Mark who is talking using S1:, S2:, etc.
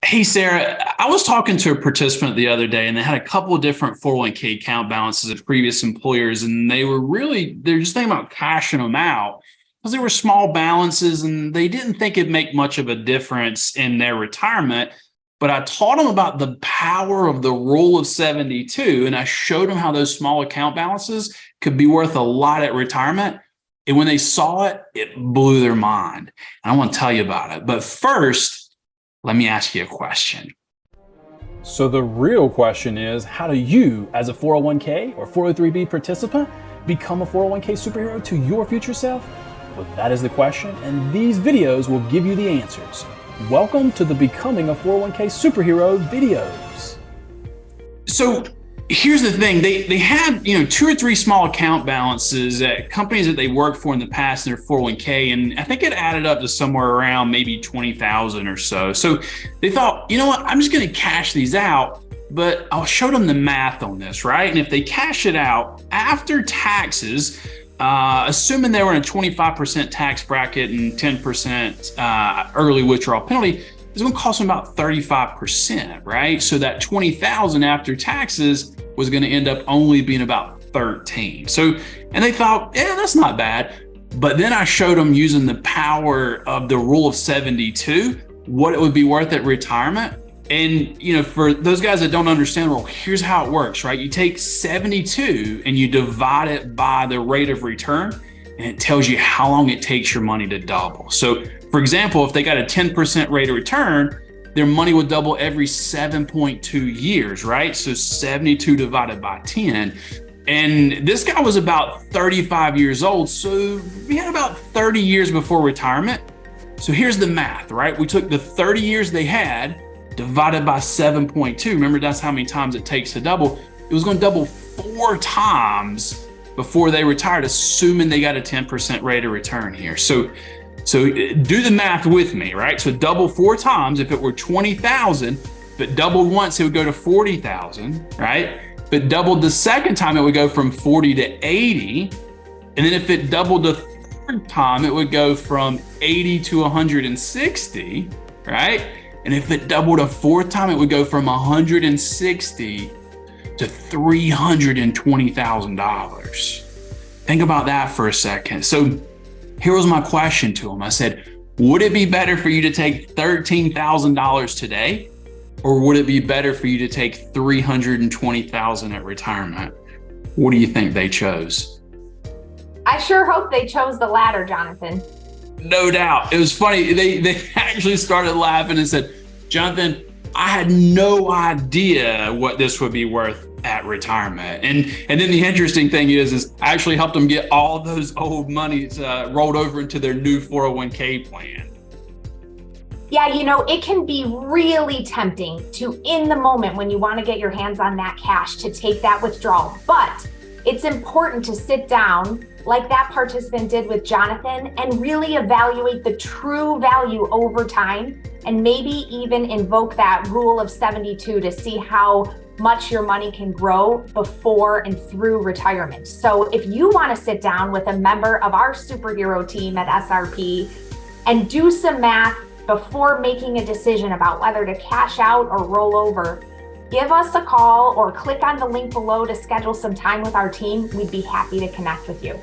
S1: Hey, Sarah, I was talking to a participant the other day and they had a couple of different 401k account balances at previous employers, and they're just thinking about cashing them out because they were small balances and they didn't think it'd make much of a difference in their retirement. But I taught them about the power of the rule of 72, and I showed them how those small account balances could be worth a lot at retirement. And when they saw it, it blew their mind. And I want to tell you about it. But first, let me ask you a question.
S2: So the real question is, how do you, as a 401k or 403b participant, become a 401k superhero to your future self? Well, that is the question, and these videos will give you the answers. Welcome to the Becoming a 401k Superhero videos.
S1: So here's the thing. They had, 2 or 3 small account balances at companies that they worked for in the past in their 401k. And I think it added up to somewhere around maybe 20,000 or so. So they thought, you know what, I'm just going to cash these out, but I'll show them the math on this, right? And if they cash it out after taxes, assuming they were in a 25% tax bracket and 10% early withdrawal penalty, it's going to cost them about 35%, right? So that 20,000 after taxes was going to end up only being about 13. So, and they thought, yeah, that's not bad. But then I showed them using the power of the rule of 72, what it would be worth at retirement. And, for those guys that don't understand, well, here's how it works, right? You take 72 and you divide it by the rate of return, and it tells you how long it takes your money to double. So, for example, if they got a 10% rate of return, their money would double every 7.2 years, right? So 72 divided by 10. And this guy was about 35 years old. So we had about 30 years before retirement. So here's the math, right? We took the 30 years they had divided by 7.2. Remember, that's how many times it takes to double. It was going to double 4 times before they retired, assuming they got a 10% rate of return here. So do the math with me, right? So double 4 times. If it were 20,000, if it doubled once, it would go to 40,000, right? If it doubled the second time, it would go from 40 to 80. And then if it doubled the third time, it would go from 80 to 160, right? And if it doubled a fourth time, it would go from 160 to $320,000. Think about that for a second. So here was my question to him. I said, would it be better for you to take $13,000 today, or would it be better for you to take $320,000 at retirement? What do you think they chose?
S3: I sure hope they chose the latter, Jonathan.
S1: No doubt. It was funny. They actually started laughing and said, Jonathan, I had no idea what this would be worth at retirement. And then the interesting thing is I actually helped them get all those old monies rolled over into their new 401k plan.
S3: Yeah, it can be really tempting to, in the moment when you want to get your hands on that cash, to take that withdrawal. But it's important to sit down like that participant did with Jonathan and really evaluate the true value over time, and maybe even invoke that rule of 72 to see how much your money can grow before and through retirement. So if you want to sit down with a member of our superhero team at SRP and do some math before making a decision about whether to cash out or roll over, give us a call or click on the link below to schedule some time with our team. We'd be happy to connect with you.